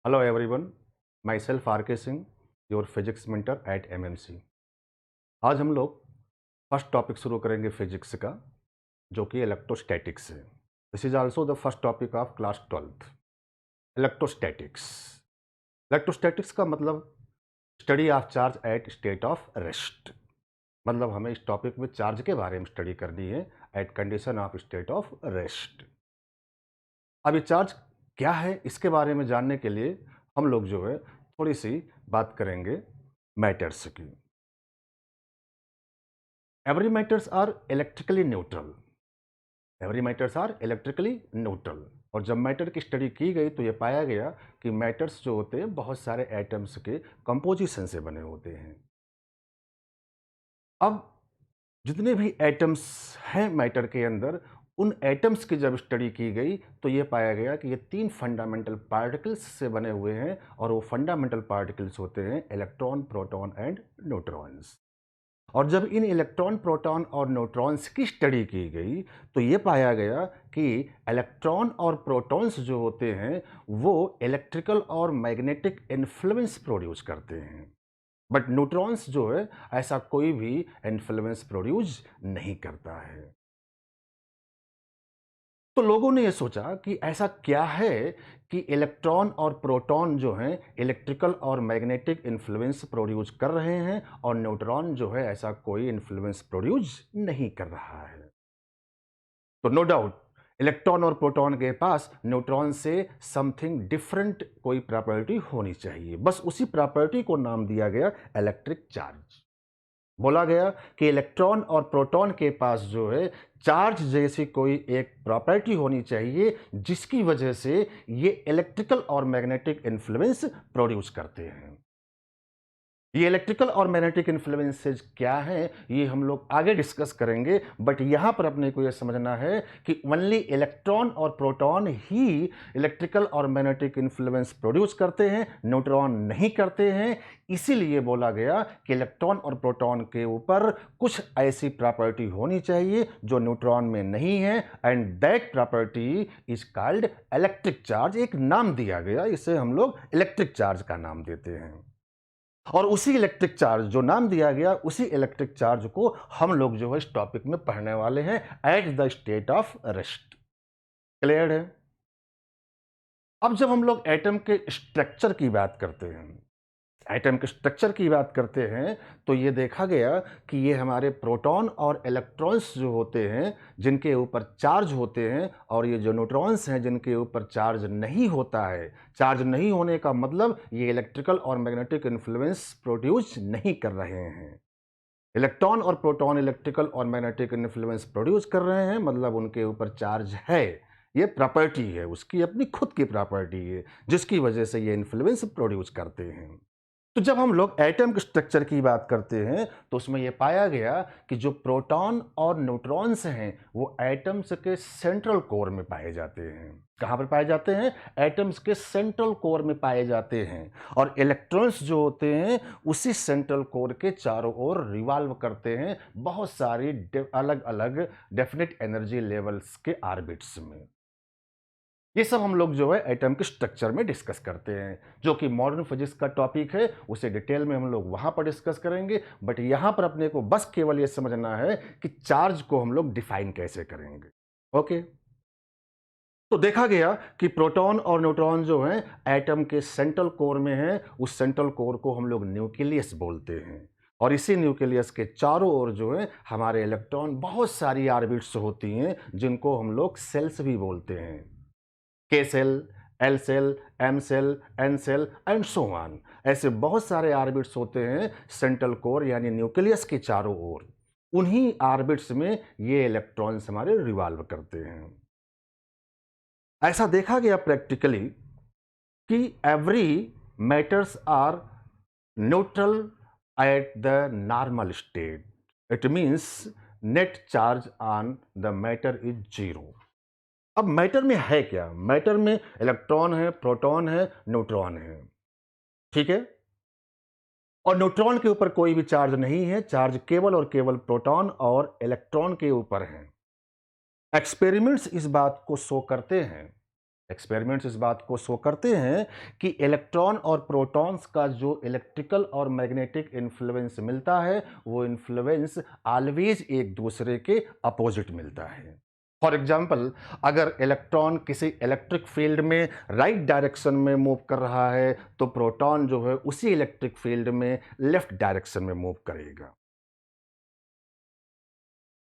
Hello everyone, myself R K Singh, your physics mentor at MMC. आज हम लोग first topic शुरू करेंगे फिजिक्स का, जो कि इलेक्ट्रोस्टैटिक्स है। This is also the first topic of class 12th। Electrostatics. Electrostatics का मतलब study of charge at state of rest. मतलब हमें इस टॉपिक में चार्ज के बारे में स्टडी करनी है at condition of state of rest. अब ये चार्ज क्या है, इसके बारे में जानने के लिए हम लोग जो है थोड़ी सी बात करेंगे मैटर्स की। Every matters are electrically neutral. Every matters are electrically neutral. और जब मैटर की स्टडी की गई तो ये पाया गया कि मैटर्स जो होते हैं बहुत सारे एटम्स के कंपोजिशन से बने होते हैं। अब जितने भी एटम्स हैं मैटर के अंदर, उन एटम्स की जब स्टडी की गई तो ये पाया गया कि ये तीन फंडामेंटल पार्टिकल्स से बने हुए हैं, और वो फंडामेंटल पार्टिकल्स होते हैं इलेक्ट्रॉन, प्रोटॉन एंड न्यूट्रॉन्स। और जब इन इलेक्ट्रॉन, प्रोटॉन और न्यूट्रॉन्स की स्टडी की गई तो ये पाया गया कि इलेक्ट्रॉन और प्रोटॉन्स जो होते हैं वो इलेक्ट्रिकल और मैग्नेटिक इन्फ्लुएंस प्रोड्यूस करते हैं, बट न्यूट्रॉन्स जो है ऐसा कोई भी इन्फ्लुएंस प्रोड्यूस नहीं करता है। तो लोगों ने ये सोचा कि ऐसा क्या है कि इलेक्ट्रॉन और प्रोटॉन जो हैं इलेक्ट्रिकल और मैग्नेटिक इन्फ्लुएंस प्रोड्यूस कर रहे हैं, और न्यूट्रॉन जो है ऐसा कोई इन्फ्लुएंस प्रोड्यूस नहीं कर रहा है। तो नो डाउट इलेक्ट्रॉन और प्रोटॉन के पास न्यूट्रॉन से समथिंग डिफरेंट कोई प्रॉपर्टी होनी चाहिए। बस उसी प्रॉपर्टी को नाम दिया गया इलेक्ट्रिक चार्ज। बोला गया कि इलेक्ट्रॉन और प्रोटॉन के पास जो है चार्ज जैसी कोई एक प्रॉपर्टी होनी चाहिए जिसकी वजह से ये इलेक्ट्रिकल और मैग्नेटिक इन्फ्लुएंस प्रोड्यूस करते हैं। ये इलेक्ट्रिकल और मैग्नेटिक इन्फ्लुएंसेज क्या हैं ये हम लोग आगे डिस्कस करेंगे, बट यहां पर अपने को यह समझना है कि ओनली इलेक्ट्रॉन और प्रोटॉन ही इलेक्ट्रिकल और मैग्नेटिक इन्फ्लुएंस प्रोड्यूस करते हैं, न्यूट्रॉन नहीं करते हैं। इसीलिए बोला गया कि इलेक्ट्रॉन और प्रोटॉन के ऊपर कुछ ऐसी प्रॉपर्टी होनी चाहिए जो न्यूट्रॉन में नहीं है, and that property is called electric charge. एक नाम दिया गया, इसे हम लोग इलेक्ट्रिक चार्ज का नाम देते हैं। और उसी इलेक्ट्रिक चार्ज जो नाम दिया गया, उसी इलेक्ट्रिक चार्ज को हम लोग जो है इस टॉपिक में पढ़ने वाले हैं at the state of rest. Clear है? अब जब हम लोग एटम के स्ट्रक्चर की बात करते हैं, एटम के स्ट्रक्चर की बात करते हैं, तो ये देखा गया कि ये हमारे प्रोटॉन और इलेक्ट्रॉन्स जो होते हैं जिनके ऊपर चार्ज होते हैं, और ये जो न्यूट्रॉन्स हैं जिनके ऊपर चार्ज नहीं होता है। चार्ज नहीं होने का मतलब ये इलेक्ट्रिकल और मैग्नेटिक इन्फ्लुएंस प्रोड्यूस नहीं कर रहे हैं। इलेक्ट्रॉन और प्रोटॉन इलेक्ट्रिकल और मैग्नेटिक इन्फ्लुएंस प्रोड्यूस कर रहे हैं, मतलब उनके ऊपर चार्ज है। ये प्रॉपर्टी है, उसकी अपनी खुद की प्रॉपर्टी है जिसकी वजह से ये इन्फ्लुएंस प्रोड्यूस करते हैं। तो जब हम लोग एटम के स्ट्रक्चर की बात करते हैं तो उसमें यह पाया गया कि जो प्रोटॉन और न्यूट्रॉन्स हैं वो एटम्स के सेंट्रल कोर में पाए जाते हैं। कहां पर पाए जाते हैं? एटम्स के सेंट्रल कोर में पाए जाते हैं। और इलेक्ट्रॉन्स जो होते हैं उसी सेंट्रल कोर के चारों ओर रिवॉल्व करते हैं बहुत सारी अलग अलग डेफिनेट एनर्जी लेवल्स के ऑर्बिट्स में। ये सब हम लोग जो है एटम के स्ट्रक्चर में डिस्कस करते हैं, जो कि मॉडर्न फिजिक्स का टॉपिक है। उसे डिटेल में हम लोग वहां पर डिस्कस करेंगे, बट यहां पर अपने को बस केवल ये समझना है कि चार्ज को हम लोग डिफाइन कैसे करेंगे। ओके, तो देखा गया कि प्रोटॉन और न्यूट्रॉन जो हैं एटम के सेंट्रल कोर में हैं। उस सेंट्रल कोर को हम लोग न्यूक्लियस बोलते हैं, और इसी न्यूक्लियस के चारों ओर जो है हमारे इलेक्ट्रॉन बहुत सारी ऑर्बिट्स होती हैं जिनको हम लोग सेल्स भी बोलते हैं। K shell, L shell, M shell, N shell and so on. ऐसे बहुत सारे ऑर्बिट्स होते हैं सेंट्रल कोर यानी न्यूक्लियस के चारों ओर। उन्हीं ऑर्बिट्स में ये इलेक्ट्रॉन्स हमारे रिवॉल्व करते हैं। ऐसा देखा गया प्रैक्टिकली कि every matters are neutral at the normal state. It means net charge on the matter is zero. अब मैटर में है क्या? मैटर में इलेक्ट्रॉन है, प्रोटॉन है, न्यूट्रॉन है, ठीक है। और न्यूट्रॉन के ऊपर कोई भी चार्ज नहीं है, चार्ज केवल और केवल प्रोटॉन और इलेक्ट्रॉन के ऊपर है। एक्सपेरिमेंट्स इस बात को शो करते हैं एक्सपेरिमेंट्स इस बात को शो करते हैं कि इलेक्ट्रॉन और प्रोटॉन्स का जो इलेक्ट्रिकल और मैग्नेटिक इन्फ्लुएंस मिलता है, वो इन्फ्लुएंस ऑलवेज एक दूसरे के अपोजिट मिलता है। फॉर एग्जाम्पल, अगर इलेक्ट्रॉन किसी इलेक्ट्रिक फील्ड में राइट डायरेक्शन में मूव कर रहा है, तो प्रोटॉन जो है उसी इलेक्ट्रिक फील्ड में लेफ्ट डायरेक्शन में मूव करेगा।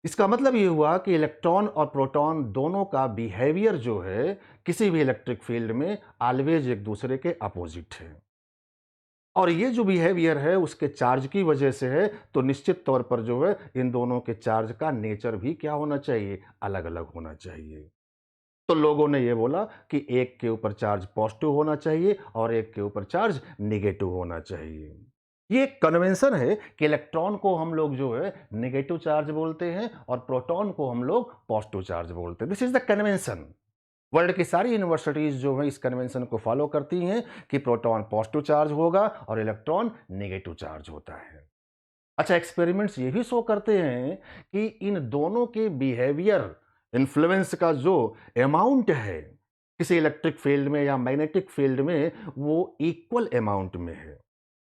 इसका मतलब ये हुआ कि इलेक्ट्रॉन और प्रोटॉन दोनों का बिहेवियर जो है किसी भी इलेक्ट्रिक फील्ड में ऑलवेज एक दूसरे के अपोजिट है। और ये जो बिहेवियर है उसके चार्ज की वजह से है, तो निश्चित तौर पर जो है इन दोनों के चार्ज का नेचर भी क्या होना चाहिए, अलग अलग होना चाहिए। तो लोगों ने ये बोला कि एक के ऊपर चार्ज पॉजिटिव होना चाहिए और एक के ऊपर चार्ज नेगेटिव होना चाहिए। ये एक कन्वेंशन है कि इलेक्ट्रॉन को हम लोग जो है नेगेटिव चार्ज बोलते हैं और प्रोटॉन को हम लोग पॉजिटिव चार्ज बोलते हैं। This is the convention. World की सारी यूनिवर्सिटीज जो है इस कन्वेंशन को फॉलो करती हैं कि प्रोटॉन पॉजिटिव चार्ज होगा और इलेक्ट्रॉन नेगेटिव चार्ज होता है। अच्छा, एक्सपेरिमेंट्स ये भी शो करते हैं कि इन दोनों के बिहेवियर इन्फ्लुएंस का जो अमाउंट है किसी इलेक्ट्रिक फील्ड में या मैग्नेटिक फील्ड में, वो इक्वल अमाउंट में है।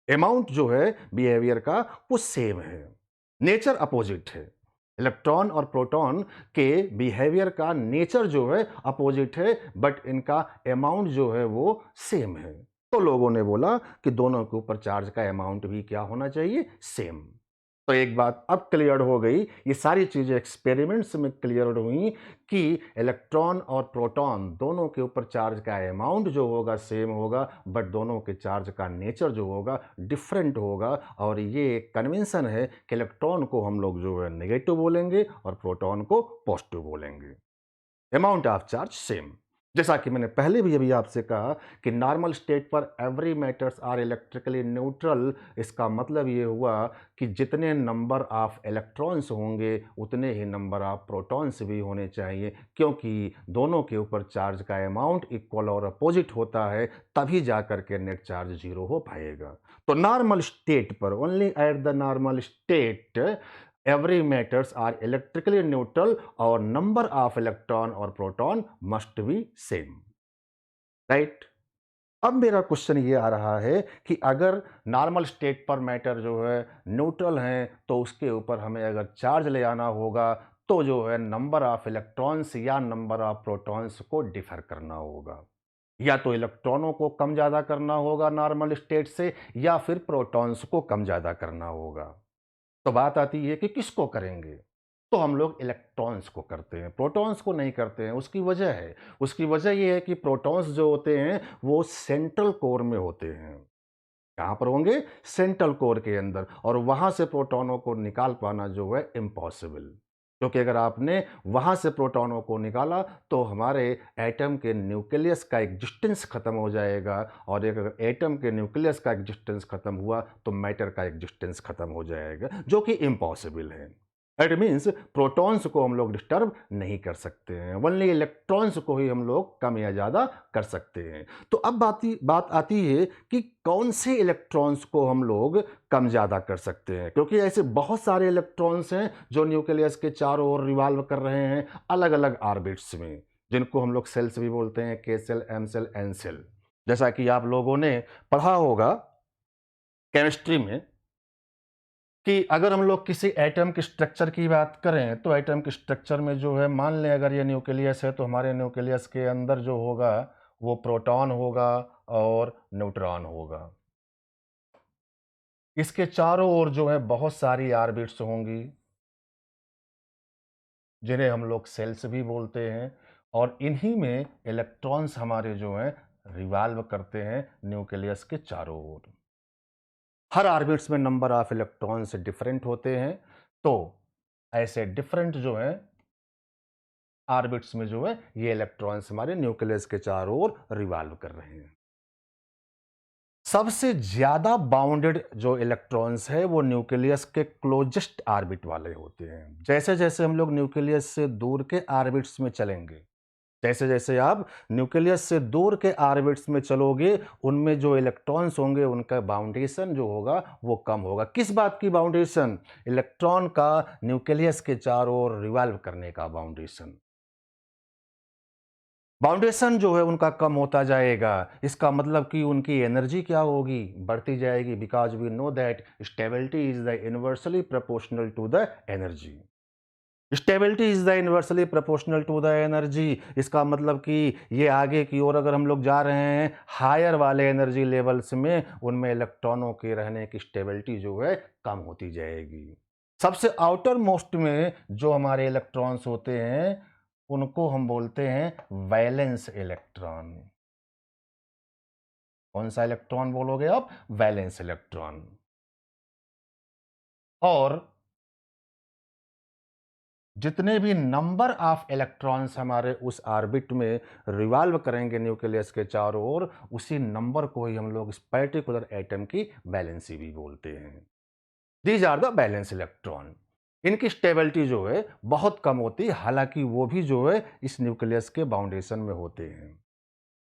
अमाउंट जो है बिहेवियर का वो सेम है, नेचर अपोजिट है। इलेक्ट्रॉन और प्रोटॉन के बिहेवियर का नेचर जो है अपोजिट है, बट इनका अमाउंट जो है वो सेम है। तो लोगों ने बोला कि दोनों के ऊपर चार्ज का अमाउंट भी क्या होना चाहिए, सेम। तो एक बात अब क्लियर हो गई, ये सारी चीजें एक्सपेरिमेंट्स में क्लियर हुई कि इलेक्ट्रॉन और प्रोटॉन दोनों के ऊपर चार्ज का अमाउंट जो होगा सेम होगा, बट दोनों के चार्ज का नेचर जो होगा डिफरेंट होगा। और ये एक कन्वेंशन है कि इलेक्ट्रॉन को हम लोग जो है नेगेटिव बोलेंगे और प्रोटॉन को पॉजिटिव बोलेंगे। Amount of charge same. जैसा कि मैंने पहले भी अभी आपसे कहा कि नॉर्मल स्टेट पर every matters are electrically neutral. इसका मतलब ये हुआ कि जितने नंबर ऑफ इलेक्ट्रॉन्स होंगे उतने ही नंबर ऑफ प्रोटॉन्स भी होने चाहिए, क्योंकि दोनों के ऊपर चार्ज का अमाउंट इक्वल और अपोजिट होता है, तभी जाकर के नेट चार्ज जीरो हो पाएगा। तो नॉर्मल स्टेट पर, only at the normal state, every matters are electrically neutral और number of electron और proton must be same, right? अब मेरा क्वेश्चन ये आ रहा है कि अगर नॉर्मल स्टेट पर मैटर जो है न्यूट्रल है, तो उसके ऊपर हमें अगर चार्ज ले आना होगा तो जो है नंबर ऑफ इलेक्ट्रॉन्स या नंबर ऑफ प्रोटॉन्स को डिफर करना होगा। या तो इलेक्ट्रॉनों को कम ज़्यादा करना होगा नॉर्मल स्टेट से, या फिर प्रोटॉन्स को कम ज़्यादा करना होगा। तो बात आती है कि किसको करेंगे? तो हम लोग इलेक्ट्रॉन्स को करते हैं, प्रोटॉन्स को नहीं करते हैं। उसकी वजह है, उसकी वजह ये है कि प्रोटॉन्स जो होते हैं वो सेंट्रल कोर में होते हैं। कहाँ पर होंगे? सेंट्रल कोर के अंदर, और वहाँ से प्रोटॉनों को निकाल पाना जो है इम्पॉसिबल। क्योंकि अगर आपने वहाँ से प्रोटॉनों को निकाला तो हमारे एटम के न्यूक्लियस का एग्जिस्टेंस खत्म हो जाएगा, और एक अगर एटम के न्यूक्लियस का एग्जिस्टेंस खत्म हुआ तो मैटर का एग्जिस्टेंस खत्म हो जाएगा, जो कि इम्पॉसिबल है। इट मीन्स प्रोटॉन्स को हम लोग डिस्टर्ब नहीं कर सकते हैं, ओनली इलेक्ट्रॉन्स को ही हम लोग कम या ज़्यादा कर सकते हैं। तो अब बात आती है कि कौन से इलेक्ट्रॉन्स को हम लोग कम ज़्यादा कर सकते हैं, क्योंकि ऐसे बहुत सारे इलेक्ट्रॉन्स हैं जो न्यूक्लियस के चारों ओर रिवॉल्व कर रहे हैं अलग अलग ऑर्बिट्स में, जिनको हम लोग सेल्स भी बोलते हैं, K shell, M shell, N shell. जैसा कि आप लोगों ने पढ़ा होगा केमिस्ट्री में कि अगर हम लोग किसी एटम के स्ट्रक्चर की बात करें तो एटम के स्ट्रक्चर में जो है, मान लें अगर ये न्यूक्लियस है, तो हमारे न्यूक्लियस के अंदर जो होगा वो प्रोटॉन होगा और न्यूट्रॉन होगा। इसके चारों ओर जो है बहुत सारी ऑर्बिट्स होंगी, जिन्हें हम लोग सेल्स भी बोलते हैं, और इन्हीं में इलेक्ट्रॉन्स हमारे जो हैं रिवॉल्व करते हैं न्यूक्लियस के चारों ओर। हर ऑर्बिट्स में नंबर ऑफ इलेक्ट्रॉन्स डिफरेंट होते हैं, तो ऐसे डिफरेंट जो है ऑर्बिट्स में जो है ये इलेक्ट्रॉन्स हमारे न्यूक्लियस के चारों ओर रिवॉल्व कर रहे हैं। सबसे ज्यादा बाउंडेड जो इलेक्ट्रॉन्स है वो न्यूक्लियस के क्लोजेस्ट ऑर्बिट वाले होते हैं। जैसे जैसे हम लोग न्यूक्लियस से दूर के ऑर्बिट्स में चलेंगे, जैसे जैसे आप न्यूक्लियस से दूर के ऑर्बिट्स में चलोगे, उनमें जो इलेक्ट्रॉन्स होंगे उनका बाउंडेशन जो होगा वो कम होगा। किस बात की बाउंडेशन? इलेक्ट्रॉन का न्यूक्लियस के चारों ओर रिवॉल्व करने का बाउंडेशन। बाउंडेशन जो है उनका कम होता जाएगा। इसका मतलब कि उनकी एनर्जी क्या होगी? बढ़ती जाएगी, because we know that stability is the inversely proportional to the energy. Stability is the inversely proportional to the energy. इसका मतलब कि ये आगे की ओर अगर हम लोग जा रहे हैं हायर वाले एनर्जी लेवल्स में, उनमें इलेक्ट्रॉनों के रहने की स्टेबिलिटी जो है कम होती जाएगी। सबसे आउटर मोस्ट में जो हमारे इलेक्ट्रॉन्स होते हैं, उनको हम बोलते हैं वैलेंस इलेक्ट्रॉन। कौन सा इलेक्ट्रॉन बोलोगे आप? Valence electron. और जितने भी नंबर ऑफ इलेक्ट्रॉन्स हमारे उस ऑर्बिट में रिवॉल्व करेंगे न्यूक्लियस के चारों ओर, उसी नंबर को ही हम लोग इस पर्टिकुलर एटम की वैलेंसी भी बोलते हैं। These are the valence electron. इनकी स्टेबिलिटी जो है बहुत कम होती है, हालांकि वो भी जो है इस न्यूक्लियस के बाउंडेशन में होते हैं।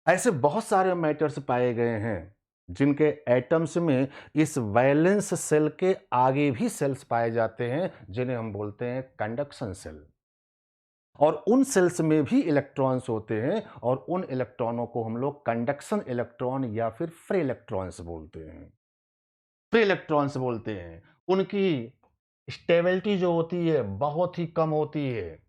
ऐसे बहुत सारे मैटर्स पाए गए हैं जिनके एटम्स में इस वैलेंस सेल के आगे भी सेल्स पाए जाते हैं, जिन्हें हम बोलते हैं कंडक्शन सेल। और उन सेल्स में भी इलेक्ट्रॉन्स होते हैं, और उन इलेक्ट्रॉनों को हम लोग कंडक्शन इलेक्ट्रॉन या फिर फ्री इलेक्ट्रॉन्स बोलते हैं। फ्री इलेक्ट्रॉन्स बोलते हैं। उनकी स्टेबिलिटी जो होती है बहुत ही कम होती है।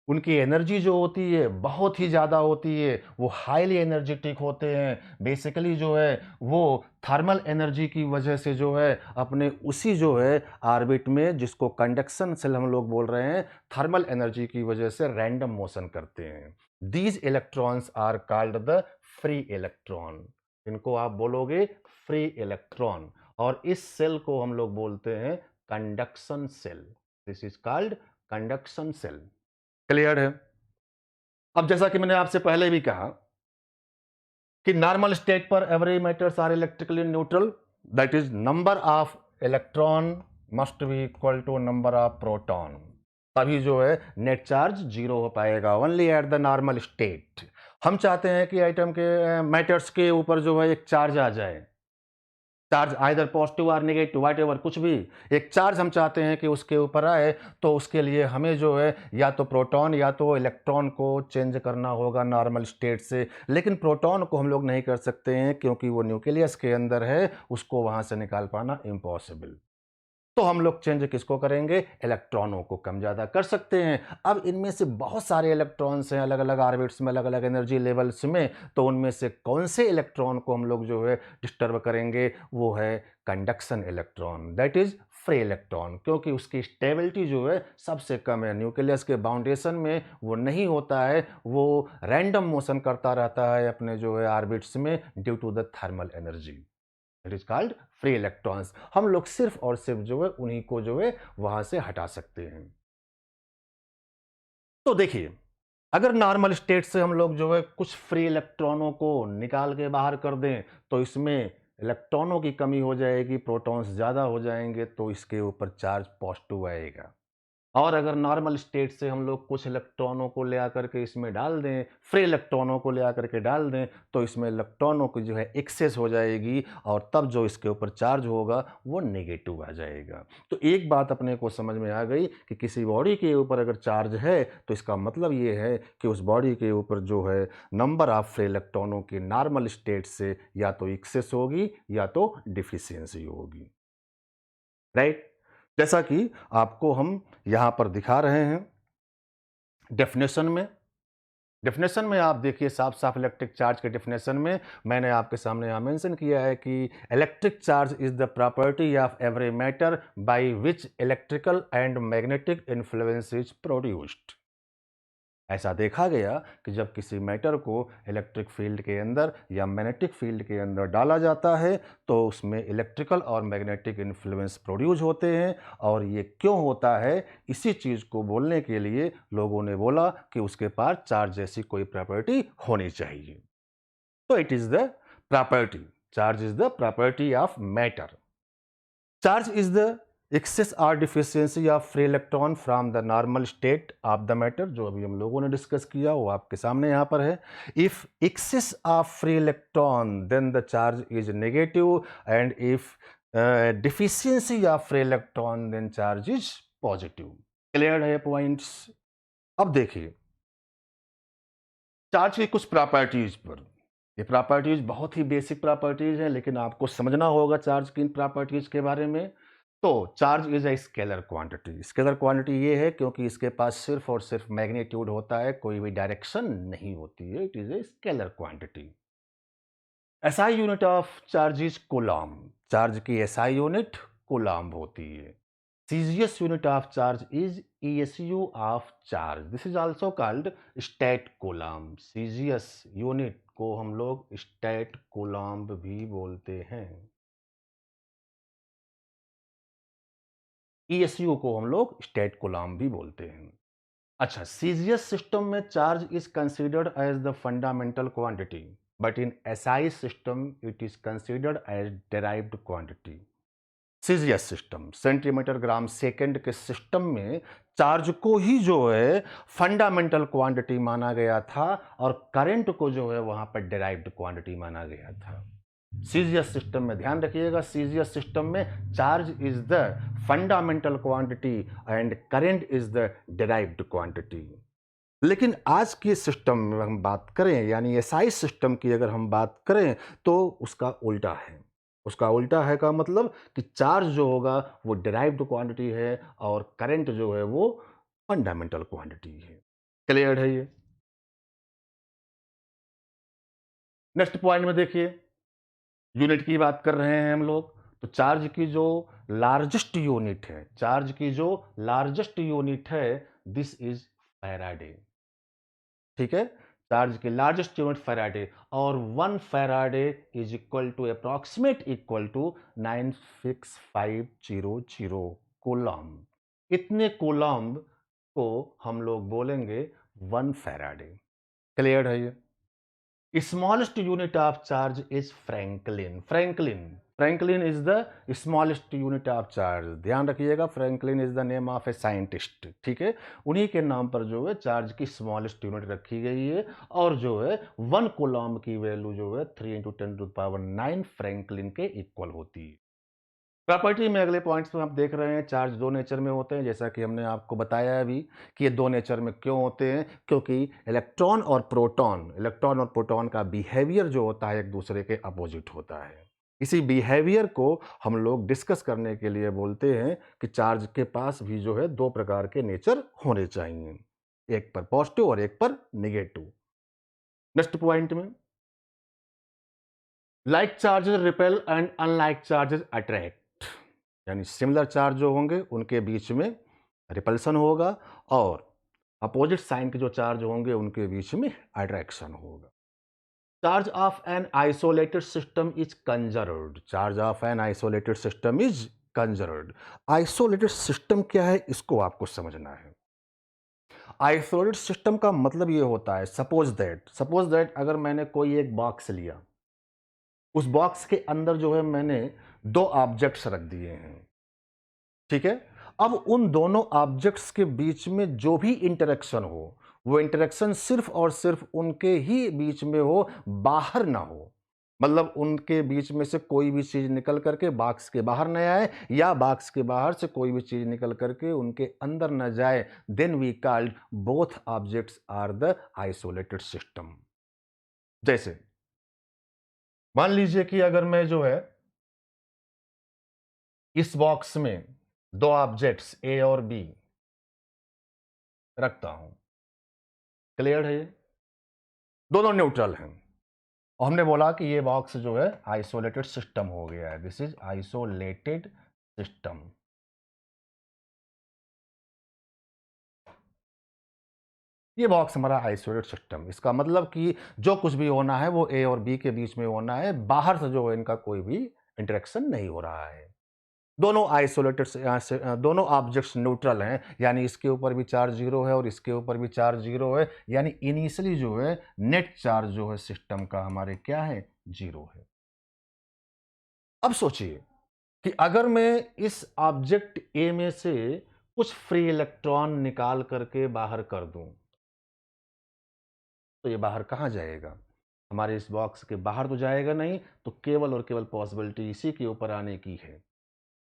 उनकी एनर्जी जो होती है बहुत ही ज़्यादा होती है। वो हाईली एनर्जेटिक होते हैं। बेसिकली जो है वो थर्मल एनर्जी की वजह से जो है अपने उसी जो है ऑर्बिट में, जिसको कंडक्शन सेल हम लोग बोल रहे हैं, थर्मल एनर्जी की वजह से रैंडम मोशन करते हैं। These electrons are called the free electron. इनको आप बोलोगे फ्री इलेक्ट्रॉन, और इस सेल को हम लोग बोलते हैं conduction shell. This is called conduction shell. Clear है? अब जैसा कि मैंने आपसे पहले भी कहा कि नॉर्मल स्टेट पर every matters are electrically neutral, that is number of electron must be equal to number of proton. तभी जो है नेट चार्ज जीरो हो पाएगा, only at the normal state. हम चाहते हैं कि आइटम के मैटर्स के ऊपर जो है एक चार्ज आ जाए, चार्ज आइदर पॉजिटिव और नेगेटिव वाट एवर, कुछ भी एक चार्ज हम चाहते हैं कि उसके ऊपर आए, तो उसके लिए हमें जो है या तो प्रोटॉन या तो इलेक्ट्रॉन को चेंज करना होगा नॉर्मल स्टेट से। लेकिन प्रोटॉन को हम लोग नहीं कर सकते हैं क्योंकि वो न्यूक्लियस के अंदर है, उसको वहां से निकाल पाना इम्पॉसिबल। तो हम लोग चेंज किसको करेंगे? इलेक्ट्रॉनों को कम ज़्यादा कर सकते हैं। अब इनमें से बहुत सारे इलेक्ट्रॉन्स हैं अलग अलग ऑर्बिट्स में, अलग अलग एनर्जी लेवल्स में, तो उनमें से कौन से इलेक्ट्रॉन को हम लोग जो है डिस्टर्ब करेंगे? वो है conduction electron, that is free electron, क्योंकि उसकी स्टेबिलिटी जो है सबसे कम है। न्यूक्लियस के बाउंडेशन में वो नहीं होता है, वो रैंडम मोशन करता रहता है अपने जो है ऑर्बिट्स में due to the thermal energy. It is called free electrons. हम लोग सिर्फ और सिर्फ जो है उन्हीं को जो है वहां से हटा सकते हैं। तो देखिए, अगर नॉर्मल स्टेट से हम लोग जो है कुछ फ्री इलेक्ट्रॉनों को निकाल के बाहर कर दें, तो इसमें इलेक्ट्रॉनों की कमी हो जाएगी, प्रोटॉन्स ज़्यादा हो जाएंगे, तो इसके ऊपर चार्ज पॉजिटिव आएगा। और अगर नॉर्मल स्टेट से हम लोग कुछ इलेक्ट्रॉनों को ले आकर के इसमें डाल दें, फ्री इलेक्ट्रॉनों को ले आकर के डाल दें, तो इसमें इलेक्ट्रॉनों की जो है एक्सेस हो जाएगी, और तब जो इसके ऊपर चार्ज होगा वो नेगेटिव आ जाएगा। तो एक बात अपने को समझ में आ गई कि किसी बॉडी के ऊपर अगर चार्ज है, तो इसका मतलब ये है कि उस बॉडी के ऊपर जो है नंबर ऑफ फ्री इलेक्ट्रॉनों की नॉर्मल स्टेट से या तो एक्सेस होगी या तो डिफिशियंसी होगी। राइट? जैसा कि आपको हम यहां पर दिखा रहे हैं डेफिनेशन में। डेफिनेशन में आप देखिए साफ साफ इलेक्ट्रिक चार्ज के डेफिनेशन में मैंने आपके सामने यहां मेंशन किया है कि electric charge is the property of every matter by which electrical and magnetic influence is produced. ऐसा देखा गया कि जब किसी मैटर को इलेक्ट्रिक फील्ड के अंदर या मैग्नेटिक फील्ड के अंदर डाला जाता है, तो उसमें इलेक्ट्रिकल और मैग्नेटिक इन्फ्लुएंस प्रोड्यूस होते हैं। और ये क्यों होता है, इसी चीज़ को बोलने के लिए लोगों ने बोला कि उसके पास चार्ज जैसी कोई प्रॉपर्टी होनी चाहिए। तो it is the property, charge is the property of matter. Charge is the excess or deficiency of free electron from the normal state of the matter, जो अभी हम लोगों ने डिस्कस किया वो आपके सामने यहाँ पर है। If excess of free electron then the charge is negative, and if deficiency of free electron then charge is positive. Clear है पॉइंट्स? अब देखिए, चार्ज की कुछ प्रॉपर्टीज पर। ये प्रॉपर्टीज बहुत ही बेसिक प्रॉपर्टीज हैं, लेकिन आपको समझना होगा चार्ज की इन प्रॉपर्टीज के बारे में। तो charge is a scalar quantity. Scalar quantity ये है क्योंकि इसके पास सिर्फ और सिर्फ मैग्नीट्यूड होता है, कोई भी डायरेक्शन नहीं होती है। It is a scalar quantity. SI unit of charge is coulomb. Charge की एसआई यूनिट कूलम्ब होती है। CGS unit of charge is ईएसयू of charge. This is also called state coulomb. CGS unit को हम लोग state coulomb भी बोलते हैं। ईएसयू को हम लोग स्टेट कूलम्ब भी बोलते हैं। अच्छा, सीजीएस सिस्टम में charge is considered as the fundamental quantity, but in SI system it is considered as derived quantity. CGS system, centimetre gram second के सिस्टम में चार्ज को ही जो है फंडामेंटल क्वांटिटी माना गया था और करंट को जो है वहां पर डेराइव्ड क्वांटिटी माना गया था। सीजीएस सिस्टम में ध्यान रखिएगा, सीजीएस सिस्टम में charge is the fundamental quantity and current is the derived quantity. लेकिन आज के सिस्टम में हम बात करें, यानी एसआई सिस्टम की अगर हम बात करें, तो उसका उल्टा है। उसका उल्टा है का मतलब कि चार्ज जो होगा वो डिराइव्ड क्वांटिटी है और करंट जो है वो फंडामेंटल क्वांटिटी है। क्लियर है ये? नेक्स्ट पॉइंट में देखिए, यूनिट की बात कर रहे हैं हम लोग। तो चार्ज की जो लार्जेस्ट यूनिट है, चार्ज की जो लार्जेस्ट यूनिट है, दिस इज फैराडे। ठीक है, चार्ज की लार्जेस्ट यूनिट फैराडे, और 1 Faraday is equal to approximate equal to 96500 coulomb. इतने कूलम्ब को हम लोग बोलेंगे 1 फैराडे। क्लियर है ये? Smallest unit of charge is Franklin. Franklin is the smallest unit of charge. ध्यान रखिएगा, Franklin is the name of a scientist. ठीक है, उन्हीं के नाम पर जो है चार्ज की स्मॉलेस्ट यूनिट रखी गई है, और जो है 1 कूलम्ब की वैल्यू जो है 3 × 10⁹ फ्रैंकलिन के इक्वल होती है। प्रॉपर्टी में अगले पॉइंट्स में आप देख रहे हैं, चार्ज दो नेचर में होते हैं, जैसा कि हमने आपको बताया अभी कि ये दो नेचर में क्यों होते हैं। क्योंकि इलेक्ट्रॉन और प्रोटॉन का बिहेवियर जो होता है एक दूसरे के अपोजिट होता है। इसी बिहेवियर को हम लोग डिस्कस करने के लिए बोलते हैं कि चार्ज के पास भी जो है दो प्रकार के नेचर होने चाहिए, एक पर पॉजिटिव और एक पर निगेटिव। नेक्स्ट पॉइंट में, like charges repel and unlike charges attract. यानी सिमिलर चार्ज जो होंगे उनके बीच में रिपल्सन होगा, और अपोजिट साइन के जो चार्ज होंगे उनके बीच में अट्रैक्शन होगा। Charge of an isolated system is conserved. Charge of an isolated system is conserved. Isolated system क्या है, इसको आपको समझना है। आइसोलेटेड सिस्टम का मतलब ये होता है, सपोज दैट अगर मैंने कोई एक बॉक्स लिया, उस बॉक्स के अंदर जो है मैंने दो ऑब्जेक्ट्स रख दिए हैं। ठीक है, अब उन दोनों ऑब्जेक्ट्स के बीच में जो भी इंटरेक्शन हो, वो इंटरेक्शन सिर्फ और सिर्फ उनके ही बीच में हो, बाहर ना हो। मतलब उनके बीच में से कोई भी चीज निकल करके बॉक्स के बाहर न आए, या बॉक्स के बाहर से कोई भी चीज निकल करके उनके अंदर न जाए, then we called both objects are the isolated system. जैसे मान लीजिए कि अगर मैं जो है इस बॉक्स में दो ऑब्जेक्ट्स ए और बी रखता हूं। क्लियर है ये? दोनों न्यूट्रल हैं, और हमने बोला कि ये बॉक्स जो है आइसोलेटेड सिस्टम हो गया है। This is isolated system. ये बॉक्स हमारा आइसोलेटेड सिस्टम, इसका मतलब कि जो कुछ भी होना है वो ए और बी के बीच में होना है, बाहर से जो है इनका कोई भी इंटरेक्शन नहीं हो रहा है। दोनों आइसोलेटेड दोनों ऑब्जेक्ट्स न्यूट्रल हैं, यानी इसके ऊपर भी चार्ज जीरो है और इसके ऊपर भी चार्ज जीरो है, यानी इनिशियली जो है नेट चार्ज जो है सिस्टम का हमारे क्या है, जीरो है। अब सोचिए कि अगर मैं इस ऑब्जेक्ट ए में से कुछ फ्री इलेक्ट्रॉन निकाल करके बाहर कर दूं, तो ये बाहर कहां जाएगा? हमारे इस बॉक्स के बाहर तो जाएगा नहीं, तो केवल और केवल पॉसिबिलिटी इसी के ऊपर आने की है।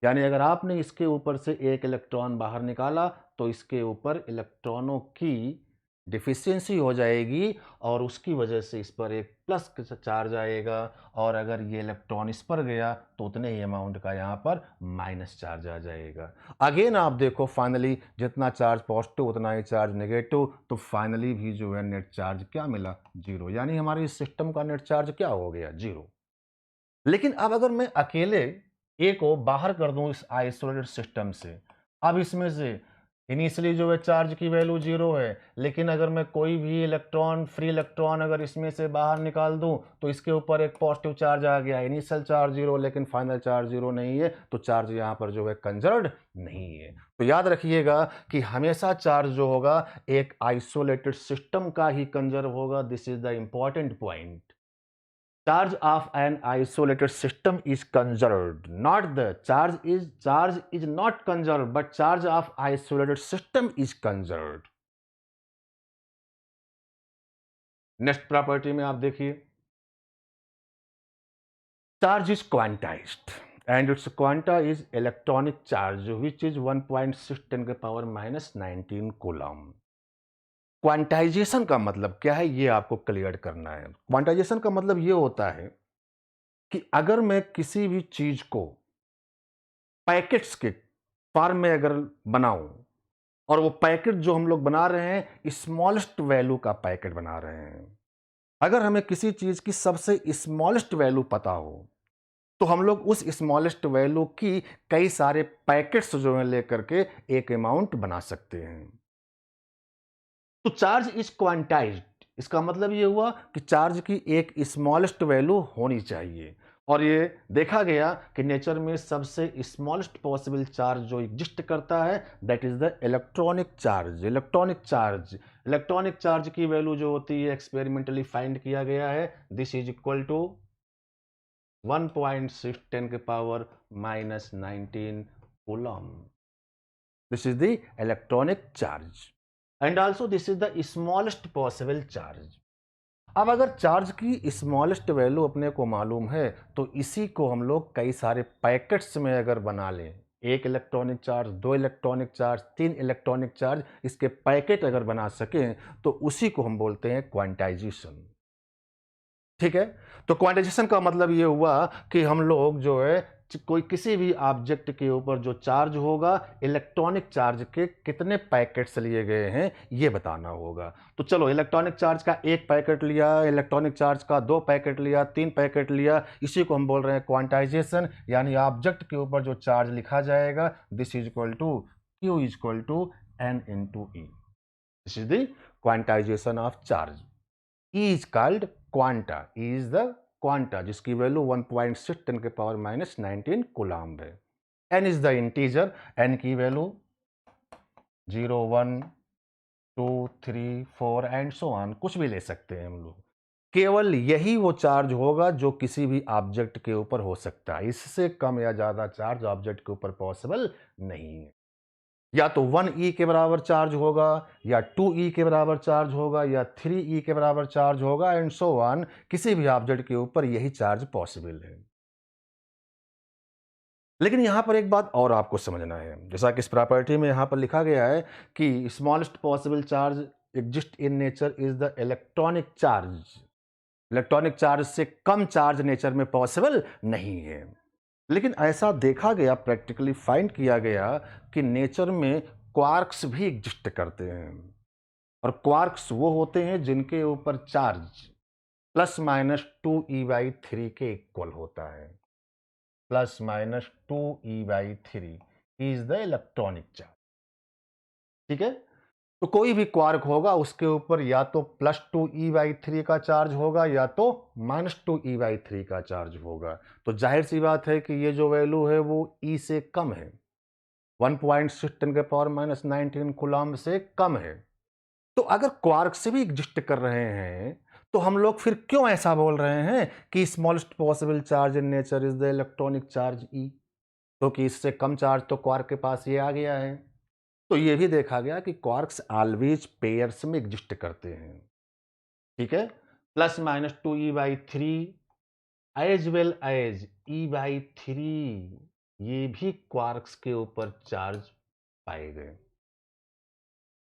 यानी अगर आपने इसके ऊपर से एक इलेक्ट्रॉन बाहर निकाला, तो इसके ऊपर इलेक्ट्रॉनों की डिफिशियंसी हो जाएगी और उसकी वजह से इस पर एक प्लस चार्ज आएगा, और अगर ये इलेक्ट्रॉन इस पर गया तो उतने ही अमाउंट का यहाँ पर माइनस चार्ज आ जाएगा। अगेन आप देखो, फाइनली जितना चार्ज पॉजिटिव उतना ही चार्ज नेगेटिव, तो फाइनली भी जो है नेट चार्ज क्या मिला, जीरो। यानी हमारे इस सिस्टम का नेट चार्ज क्या हो गया, जीरो। लेकिन अब अगर मैं अकेले ए को बाहर कर दूं इस आइसोलेटेड सिस्टम से, अब इसमें से इनिशियली जो है चार्ज की वैल्यू जीरो है, लेकिन अगर मैं कोई भी इलेक्ट्रॉन, फ्री इलेक्ट्रॉन अगर इसमें से बाहर निकाल दूं तो इसके ऊपर एक पॉजिटिव चार्ज आ गया। इनिशियल चार्ज जीरो लेकिन फाइनल चार्ज जीरो नहीं है, तो चार्ज यहाँ पर जो है कंजर्व्ड नहीं है। तो याद रखिएगा कि हमेशा चार्ज जो होगा एक आइसोलेटेड सिस्टम का ही कंजर्व होगा। This is the important point. Charge of an isolated system is conserved, not the charge is not conserved, but charge of isolated system is conserved. Next property में आप देखिए, charge is quantized and its quanta is electronic charge which is 1.6 10 के power minus 19 coulomb. Quantization का मतलब क्या है ये आपको क्लियर करना है। क्वांटाइजेशन का मतलब ये होता है कि अगर मैं किसी भी चीज को पैकेट्स के फॉर्म में अगर बनाऊं, और वो पैकेट जो हम लोग बना रहे हैं स्मॉलेस्ट वैल्यू का पैकेट बना रहे हैं। अगर हमें किसी चीज की सबसे स्मॉलेस्ट वैल्यू पता हो तो हम लोग उस स्मॉलेस्ट वैल्यू की कई सारे पैकेट्स जो है लेकर के एक अमाउंट बना सकते हैं। तो चार्ज इज क्वांटाइज्ड, इसका मतलब ये हुआ कि चार्ज की एक स्मॉलेस्ट वैल्यू होनी चाहिए। और ये देखा गया कि नेचर में सबसे स्मॉलेस्ट पॉसिबल चार्ज जो एग्जिस्ट करता है that is the electronic charge. Electronic charge की वैल्यू जो होती है एक्सपेरिमेंटली फाइंड किया गया है, दिस इज इक्वल टू 1.6 10 के power minus 19 coulomb. This is the electronic charge and also this is the smallest possible charge. अब अगर चार्ज की स्मॉलेस्ट वैल्यू अपने को मालूम है तो इसी को हम लोग कई सारे पैकेट्स में अगर बना लें, एक इलेक्ट्रॉनिक चार्ज, दो इलेक्ट्रॉनिक चार्ज, तीन इलेक्ट्रॉनिक चार्ज, इसके पैकेट अगर बना सकें तो उसी को हम बोलते हैं क्वांटाइजेशन। ठीक है, तो क्वांटाइजेशन का मतलब ये हुआ कि हम लोग जो है कोई किसी भी ऑब्जेक्ट के ऊपर जो चार्ज होगा इलेक्ट्रॉनिक चार्ज के कितने पैकेट्स लिए गए हैं ये बताना होगा। तो चलो, इलेक्ट्रॉनिक चार्ज का एक पैकेट लिया, इलेक्ट्रॉनिक चार्ज का दो पैकेट लिया, तीन पैकेट लिया, इसी को हम बोल रहे हैं क्वांटाइजेशन। यानी ऑब्जेक्ट के ऊपर जो चार्ज लिखा जाएगा this is equal to Q is equal to N into E. This is the quantization of charge. E is called quanta. E is the quanta जिसकी वैल्यू 1.6 10 के पावर माइनस 19 कूलम्ब है। N is the integer, N की value 0 1 2 3 4 and so on, कुछ भी ले सकते हैं हम लोग। केवल यही वो चार्ज होगा जो किसी भी ऑब्जेक्ट के ऊपर हो सकता है, इससे कम या ज्यादा चार्ज ऑब्जेक्ट के ऊपर पॉसिबल नहीं है। या तो 1 ई के बराबर चार्ज होगा, या 2 ई के बराबर चार्ज होगा, या 3 ई के बराबर चार्ज होगा एंड सो ऑन। किसी भी ऑब्जेक्ट के ऊपर यही चार्ज पॉसिबल है। लेकिन यहां पर एक बात और आपको समझना है, जैसा कि इस प्रॉपर्टी में यहां पर लिखा गया है कि smallest possible charge exist in nature is the electronic charge. Electronic charge से कम चार्ज नेचर में पॉसिबल नहीं है। लेकिन ऐसा देखा गया, प्रैक्टिकली फाइंड किया गया कि नेचर में क्वार्क्स भी एग्जिस्ट करते हैं। और क्वार्क्स वो होते हैं जिनके ऊपर चार्ज प्लस माइनस 2e/3 के इक्वल होता है। Plus minus 2e/3 is the electronic charge. ठीक है, तो कोई भी क्वार्क होगा उसके ऊपर या तो प्लस 2e/3 का चार्ज होगा या तो माइनस 2e/3 का चार्ज होगा। तो जाहिर सी बात है कि ये जो वैल्यू है वो e से कम है, 1.6 10 के पावर माइनस 19 कूलम्ब से कम है। तो अगर क्वार्क से भी एग्जिस्ट कर रहे हैं तो हम लोग फिर क्यों ऐसा बोल रहे हैं कि smallest possible charge in nature is the electronic charge e? क्योंकि इससे कम चार्ज तो क्वार्क के पास ये आ गया है। तो ये भी देखा गया कि क्वार्क्स ऑलवेज पेयर्स में एग्जिस्ट करते हैं। ठीक है, plus minus 2e/3 as well as e/3, ये भी क्वार्क्स के ऊपर चार्ज पाए गए।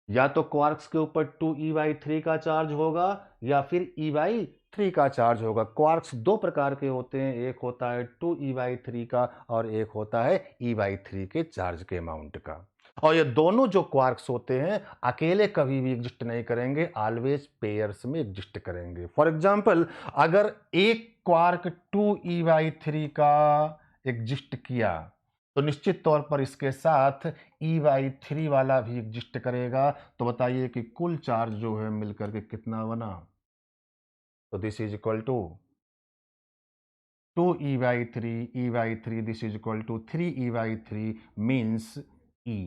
या तो क्वार्क्स के ऊपर 2e/3 का चार्ज होगा या फिर e/3 का चार्ज होगा। क्वार्क्स दो प्रकार के होते हैं, एक होता है 2e/3 का और एक होता है e/3 के चार्ज के अमाउंट का। और ये दोनों जो क्वार्क्स होते हैं अकेले कभी भी एग्जिस्ट नहीं करेंगे, ऑलवेज पेयर्स में एग्जिस्ट करेंगे। फॉर एग्जांपल, अगर एक क्वार्क 2e/3 का एग्जिस्ट किया तो निश्चित तौर पर इसके साथ e/3 वाला भी एग्जिस्ट करेगा। तो बताइए कि कुल चार्ज जो है मिलकर के कितना बना? तो this is equal to 2e/3 e/3, this is equal to 3e/3 means e।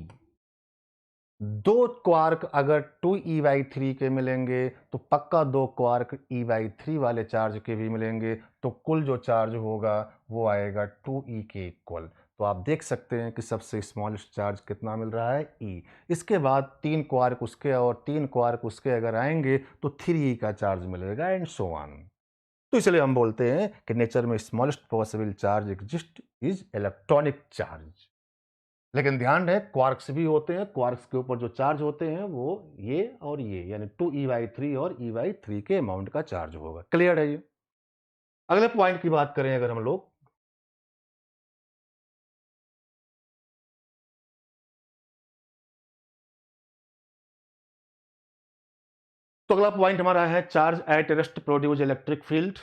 दो क्वार्क अगर 2e/3 के मिलेंगे तो पक्का दो क्वार्क e/3 वाले चार्ज के भी मिलेंगे, तो कुल जो चार्ज होगा वो आएगा 2e के इक्वल। तो आप देख सकते हैं कि सबसे स्मॉलेस्ट चार्ज कितना मिल रहा है, e। इसके बाद तीन क्वार्क उसके और तीन क्वार्क उसके अगर आएंगे तो 3e का चार्ज मिलेगा एंड सो ऑन। तो इसलिए हम बोलते हैं कि नेचर में smallest possible charge exist is electronic charge. लेकिन ध्यान रहे क्वार्क्स भी होते हैं, क्वार्क्स के ऊपर जो चार्ज होते हैं वो ये और ये यानी 2e/3 और e/3 के अमाउंट का चार्ज होगा। क्लियर है ये? अगले पॉइंट की बात करें अगर हम लोग, तो अगला पॉइंट हमारा है charge at rest produce electric field.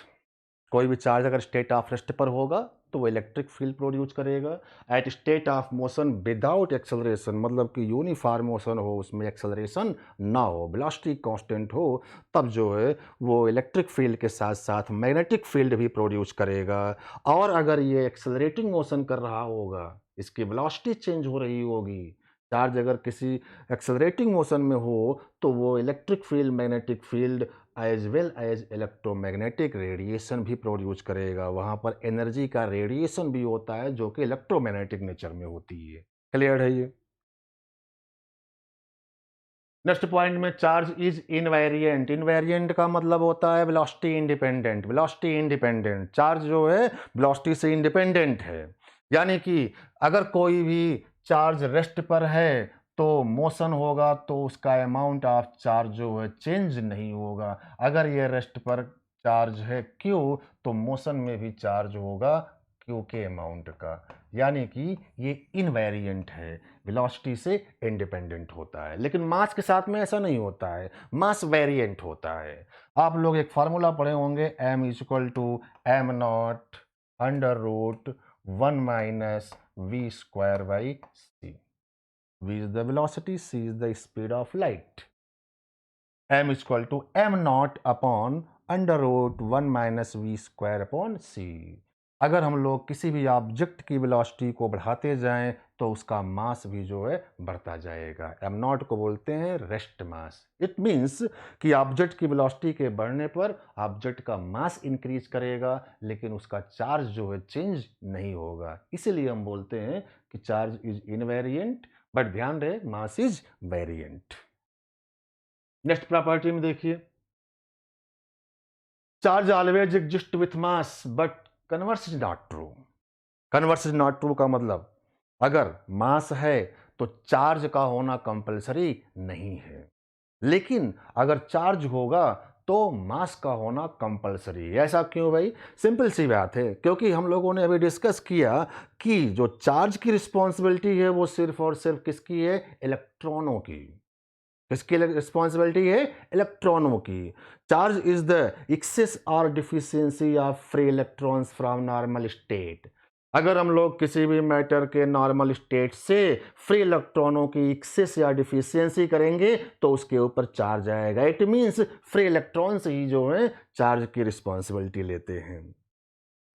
कोई भी चार्ज अगर स्टेट ऑफ रेस्ट पर होगा तो वो इलेक्ट्रिक फील्ड प्रोड्यूस करेगा। At state of motion without acceleration, मतलब कि यूनिफॉर्म मोशन हो, उसमें एक्सेलरेशन ना हो, वेलोसिटी कांस्टेंट हो, तब जो है वो इलेक्ट्रिक फील्ड के साथ साथ मैग्नेटिक फील्ड भी प्रोड्यूस करेगा। और अगर ये एक्सेलरेटिंग मोशन कर रहा होगा, इसकी वेलोसिटी चेंज हो रही होगी, चार्ज अगर किसी एक्सेलरेटिंग मोशन में हो तो वो electric field, magnetic field as well as electromagnetic radiation भी प्रोड्यूस करेगा। वहां पर एनर्जी का रेडिएशन भी होता है जो कि इलेक्ट्रोमैग्नेटिक नेचर में होती है। क्लियर है ये? नेक्स्ट पॉइंट में चार्ज इज इनवेरिएंट। इनवेरिएंट का मतलब होता है velocity independent. Velocity independent charge जो है वेलोसिटी से इंडिपेंडेंट है, यानी कि अगर कोई भी चार्ज रेस्ट पर है तो मोशन होगा तो उसका अमाउंट ऑफ चार्ज जो है चेंज नहीं होगा। अगर ये रेस्ट पर चार्ज है क्यू तो मोशन में भी चार्ज होगा क्यू के अमाउंट का, यानी कि ये इनवेरिएंट है, वेलोसिटी से इंडिपेंडेंट होता है। लेकिन मास के साथ में ऐसा नहीं होता है, मास वेरिएंट होता है। आप लोग एक फार्मूला पढ़े होंगे, m is equal to M naught under root 1 - v² / c। v is the velocity, c is the speed of light। m is equal to m naught upon under root 1 - v² / c। अगर हम लोग किसी भी object की velocity को बढ़ाते जाएं तो उसका मास भी जो है बढ़ता जाएगा। एम नॉट को बोलते हैं रेस्ट मास। इट मींस कि ऑब्जेक्ट की वेलोसिटी के बढ़ने पर ऑब्जेक्ट का मास इंक्रीज करेगा लेकिन उसका चार्ज जो है चेंज नहीं होगा। इसीलिए हम बोलते हैं कि चार्ज इज इनवेरिएंट, बट ध्यान रहे mass is variant. Next property में देखिए, charge always exist with mass but converse is not true. Converse is not true का मतलब, अगर मास है तो चार्ज का होना कंपलसरी नहीं है, लेकिन अगर चार्ज होगा तो मास का होना कंपलसरी है। ऐसा क्यों भाई? सिंपल सी बात है, क्योंकि हम लोगों ने अभी डिस्कस किया कि जो चार्ज की रिस्पॉन्सिबिलिटी है वो सिर्फ और सिर्फ किसकी है? इलेक्ट्रॉनों की। किसकी रिस्पॉन्सिबिलिटी है? इलेक्ट्रॉनों की। Charge is the excess or deficiency of free electrons from normal state. अगर हम लोग किसी भी मैटर के नॉर्मल स्टेट से फ्री इलेक्ट्रॉनों की एक्सेस या डिफिशियंसी करेंगे तो उसके ऊपर चार्ज आएगा। इट मींस फ्री इलेक्ट्रॉन्स ही जो है चार्ज की रिस्पॉन्सिबिलिटी लेते हैं।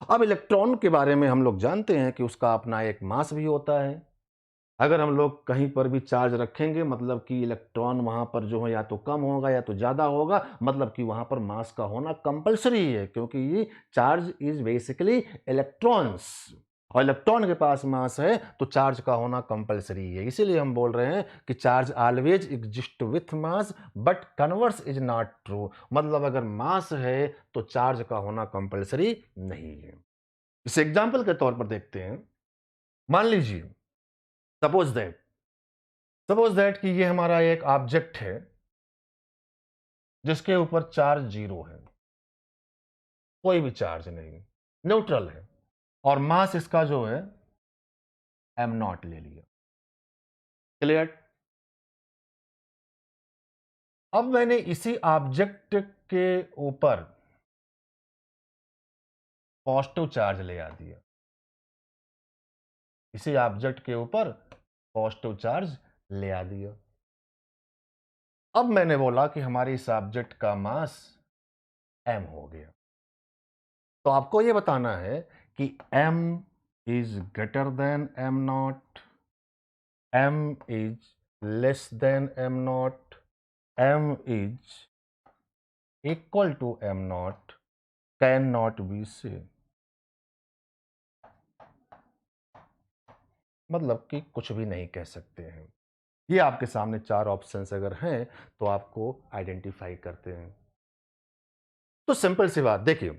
अब इलेक्ट्रॉन के बारे में हम लोग जानते हैं कि उसका अपना एक मास भी होता है। अगर हम लोग कहीं पर भी चार्ज रखेंगे मतलब कि इलेक्ट्रॉन वहां पर जो है या तो कम होगा या तो ज़्यादा होगा, मतलब कि वहां पर मास का होना कंपलसरी है, क्योंकि ये चार्ज इज बेसिकली इलेक्ट्रॉन्स और इलेक्ट्रॉन के पास मास है तो चार्ज का होना कंपलसरी है। इसीलिए हम बोल रहे हैं कि charge always exist with mass but converse is not true. मतलब अगर मास है तो चार्ज का होना कंपलसरी नहीं है। इस एग्जाम्पल के तौर पर देखते हैं। मान लीजिए, सपोज दैट सपोज दैट कि ये हमारा एक ऑब्जेक्ट है जिसके ऊपर चार्ज 0 है, कोई भी चार्ज नहीं, न्यूट्रल है, और मास इसका जो है m0 ले लिया। क्लियर? अब मैंने इसी ऑब्जेक्ट के ऊपर पॉजिटिव चार्ज ले आ दिया, इसी ऑब्जेक्ट के ऊपर पॉजिटिव चार्ज ले आ दिया। अब मैंने बोला कि हमारे इस ऑब्जेक्ट का मास m हो गया। तो आपको यह बताना है कि m is greater than m0, m is less than m0, m is equal to m0, can not be say, मतलब कि कुछ भी नहीं कह सकते हैं। ये आपके सामने 4 ऑप्शंस अगर हैं तो आपको आइडेंटिफाई करते हैं। तो सिंपल सी बात देखिए,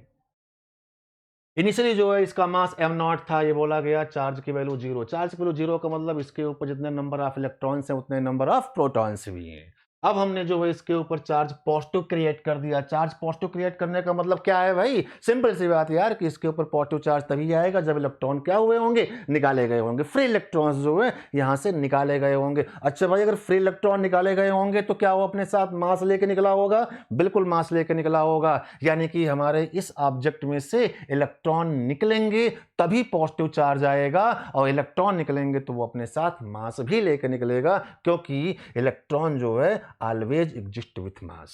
इनिशियली जो है इसका मास m0 था, ये बोला गया चार्ज की वैल्यू 0। चार्ज की वैल्यू 0 का मतलब इसके ऊपर जितने नंबर ऑफ इलेक्ट्रॉन्स हैं उतने नंबर ऑफ प्रोटॉन्स भी हैं। अब हमने जो है इसके ऊपर चार्ज पॉजिटिव क्रिएट कर दिया। चार्ज पॉजिटिव क्रिएट करने का मतलब क्या है भाई? सिंपल सी बात यार कि इसके ऊपर पॉजिटिव चार्ज तभी आएगा जब इलेक्ट्रॉन क्या हुए होंगे? निकाले गए होंगे। फ्री इलेक्ट्रॉन्स जो है यहां से निकाले गए होंगे। अच्छा भाई, अगर फ्री इलेक्ट्रॉन निकाले गए होंगे तो क्या वो अपने साथ मास लेके निकला होगा? बिल्कुल मास लेके निकला होगा। यानी कि हमारे इस ऑब्जेक्ट में से इलेक्ट्रॉन निकलेंगे तभी पॉजिटिव चार्ज आएगा, और इलेक्ट्रॉन निकलेंगे तो वो अपने साथ मास भी लेकर निकलेगा, क्योंकि इलेक्ट्रॉन जो है ऑलवेज एग्जिस्ट विथ मास।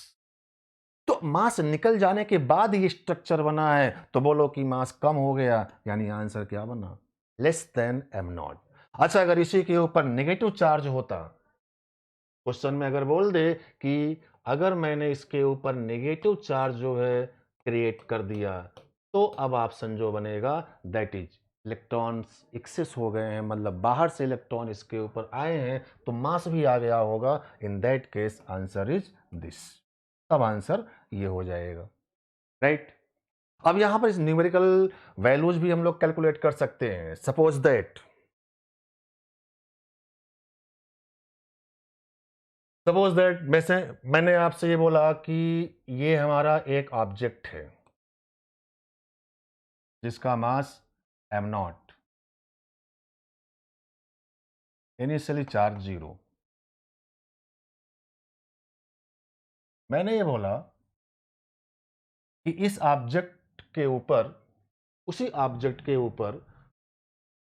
तो मास निकल जाने के बाद ये स्ट्रक्चर बना है, तो बोलो कि मास कम हो गया, यानी आंसर क्या बना? Less than m0। अच्छा, अगर इसी के ऊपर नेगेटिव चार्ज होता, क्वेश्चन में अगर बोल दे कि अगर मैंने इसके ऊपर नेगेटिव चार्ज जो है क्रिएट कर दिया, तो अब ऑप्शन जो बनेगा दैट इज इलेक्ट्रॉन्स एक्सेस हो गए हैं, मतलब बाहर से इलेक्ट्रॉन इसके ऊपर आए हैं तो मास भी आ गया होगा। In that case answer is this. तब आंसर ये हो जाएगा, राइट? अब यहां पर इस न्यूमेरिकल वैल्यूज भी हम लोग कैलकुलेट कर सकते हैं। सपोज दैट मैंने आपसे ये बोला कि ये हमारा एक ऑब्जेक्ट है जिसका मास m0, इनिशियली चार्ज 0। मैंने ये बोला कि इस ऑब्जेक्ट के ऊपर, उसी ऑब्जेक्ट के ऊपर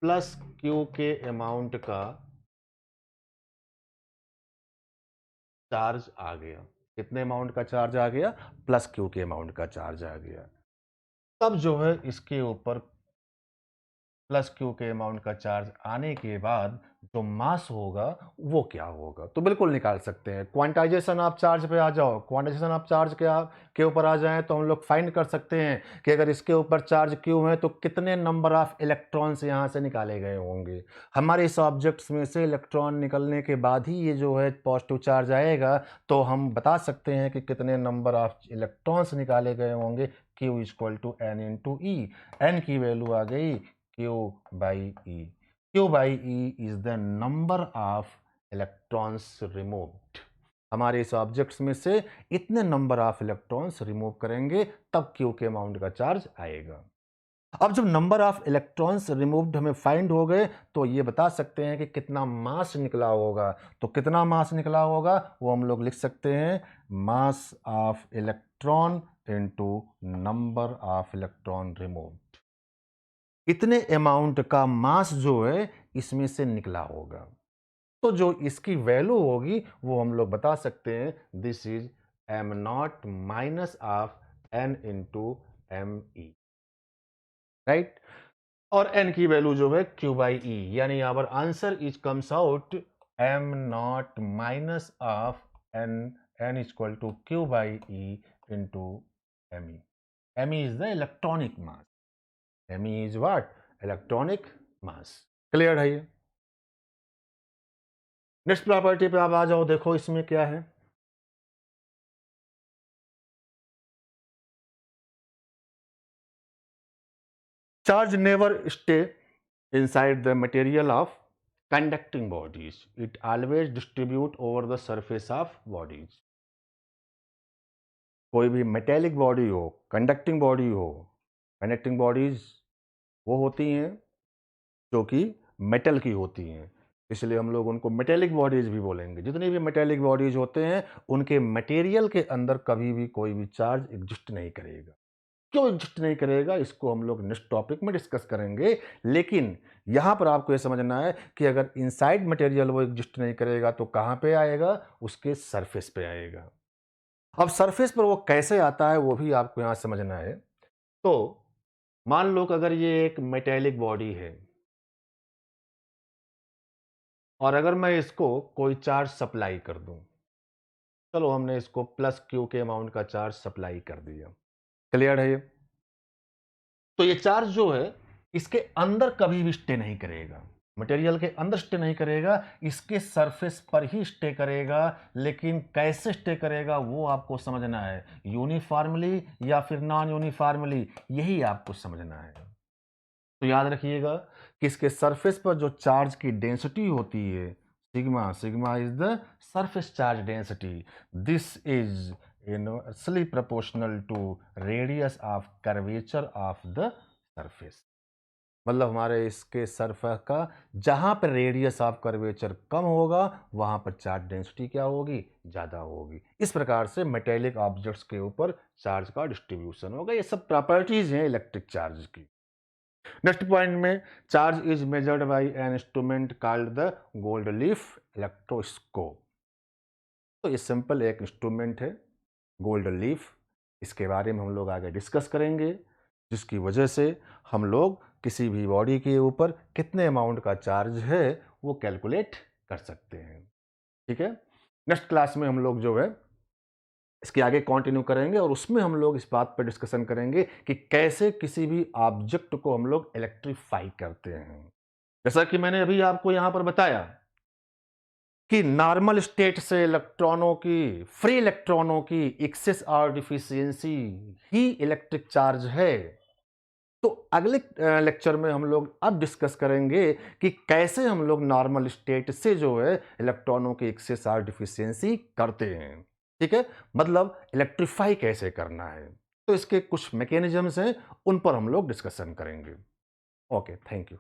प्लस क्यू के अमाउंट का चार्ज आ गया। कितने अमाउंट का चार्ज आ गया? प्लस क्यू के अमाउंट का चार्ज आ गया। तब जो है इसके ऊपर प्लस क्यू के अमाउंट का चार्ज आने के बाद जो मास होगा वो क्या होगा? तो बिल्कुल निकाल सकते हैं। क्वांटाइजेशन ऑफ चार्ज पे आ जाओ। क्वांटाइजेशन ऑफ चार्ज के ऊपर आ जाएं तो हम लोग फाइंड कर सकते हैं कि अगर इसके ऊपर चार्ज क्यू है तो कितने नंबर ऑफ इलेक्ट्रॉन्स यहाँ से निकाले गए होंगे। हमारे इस ऑब्जेक्ट्स में से इलेक्ट्रॉन निकलने के बाद ही ये जो है पॉजिटिव चार्ज आएगा, तो हम बता सकते हैं कि कितने नंबर ऑफ इलेक्ट्रॉन्स निकाले गए होंगे। Q equal to N into E. N की वैल्यू आ गई Q by E. Q by E is the number of electrons removed. हमारे इस ऑब्जेक्ट्स में से इतने नंबर ऑफ इलेक्ट्रॉन्स रिमूव करेंगे तब Q के अमाउंट का चार्ज आएगा। अब जब नंबर ऑफ इलेक्ट्रॉन्स रिमूव्ड हमें फाइंड हो गए तो ये बता सकते हैं कि कितना मास निकला होगा। तो कितना मास निकला होगा वो हम लोग लिख सकते हैं, mass of electron into number of electron removed. इतने अमाउंट का मास जो है इसमें से निकला होगा, तो जो इसकी वैल्यू होगी वो हम लोग बता सकते हैं, this is m0 minus of n into M E, right? और n की वैल्यू जो है q बाई ई, यानी our answer is comes out m0 minus of n is equal to q by E into M E. M E is the electronic mass. Me is what? Electronic mass. Clear है ये? Next property पे आप आ जाओ, देखो इसमें क्या है। Charge never stay inside the material of conducting bodies. It always distribute over the surface of bodies. कोई भी मेटेलिक बॉडी हो, कंडक्टिंग बॉडी हो, कंडक्टिंग बॉडीज वो होती हैं जो कि मेटल की होती हैं, इसलिए हम लोग उनको मेटेलिक बॉडीज भी बोलेंगे। जितनी भी मेटेलिक बॉडीज होते हैं उनके मटेरियल के अंदर कभी भी कोई भी चार्ज एग्जिस्ट नहीं करेगा। क्यों एग्जिस्ट नहीं करेगा इसको हम लोग नेक्स्ट टॉपिक में डिस्कस करेंगे, लेकिन यहां पर आपको यह समझना है कि अगर इनसाइड मटेरियल वो एग्जिस्ट नहीं करेगा तो कहां पे आएगा, उसके सरफेस पे आएगा। अब सरफेस पर वो कैसे आता है वो भी आपको यहां समझना है। तो मान लो कि अगर ये एक मेटेलिक बॉडी है और अगर मैं इसको कोई चार्ज सप्लाई कर दूं, चलो हमने इसको प्लस क्यू के अमाउंट का चार्ज सप्लाई कर दिया, क्लियर है ये? तो ये चार्ज जो है इसके अंदर कभी भी स्टे नहीं करेगा, मटेरियल के अंदर स्टे नहीं करेगा, इसके सरफेस पर ही स्टे करेगा। लेकिन कैसे स्टे करेगा वो आपको समझना है, यूनिफॉर्मली या फिर नॉन यूनिफॉर्मली, यही आपको समझना है। तो याद रखिएगा कि इसके सरफेस पर जो चार्ज की डेंसिटी होती है sigma, sigma is the surface charge density, this is inversely proportional to radius of curvature of the surface. मतलब हमारे इसके सरफेस का जहां पर रेडियस ऑफ कर्वेचर कम होगा वहां पर चार्ज डेंसिटी क्या होगी, ज्यादा होगी। इस प्रकार से मेटेलिक ऑब्जेक्ट्स के ऊपर चार्ज का डिस्ट्रीब्यूशन होगा। ये सब प्रॉपर्टीज हैं इलेक्ट्रिक चार्ज की। नेक्स्ट पॉइंट में, charge is measured by an instrument called the gold leaf electroscope. तो ये सिंपल एक इंस्ट्रूमेंट है गोल्ड लीफ, इसके बारे में हम लोग आगे डिस्कस करेंगे, जिसकी वजह से हम लोग किसी भी बॉडी के ऊपर कितने अमाउंट का चार्ज है वो कैलकुलेट कर सकते हैं। ठीक है, नेक्स्ट क्लास में हम लोग जो है इसके आगे कंटिन्यू करेंगे और उसमें हम लोग इस बात पर डिस्कशन करेंगे कि कैसे किसी भी ऑब्जेक्ट को हम लोग इलेक्ट्रीफाई करते हैं। जैसा कि मैंने अभी आपको यहां पर बताया कि नॉर्मल स्टेट से इलेक्ट्रॉनों की, फ्री इलेक्ट्रॉनों की access or deficiency he electric charge है। तो अगले लेक्चर में हम लोग अब डिस्कस करेंगे कि कैसे हम लोग नॉर्मल स्टेट से जो है इलेक्ट्रॉनों की एक्सेस और डिफिशियंसी करते हैं। ठीक है, मतलब इलेक्ट्रीफाई कैसे करना है। तो इसके कुछ मैकेनिज्म्स हैं, उन पर हम लोग डिस्कशन करेंगे। Okay, thank you.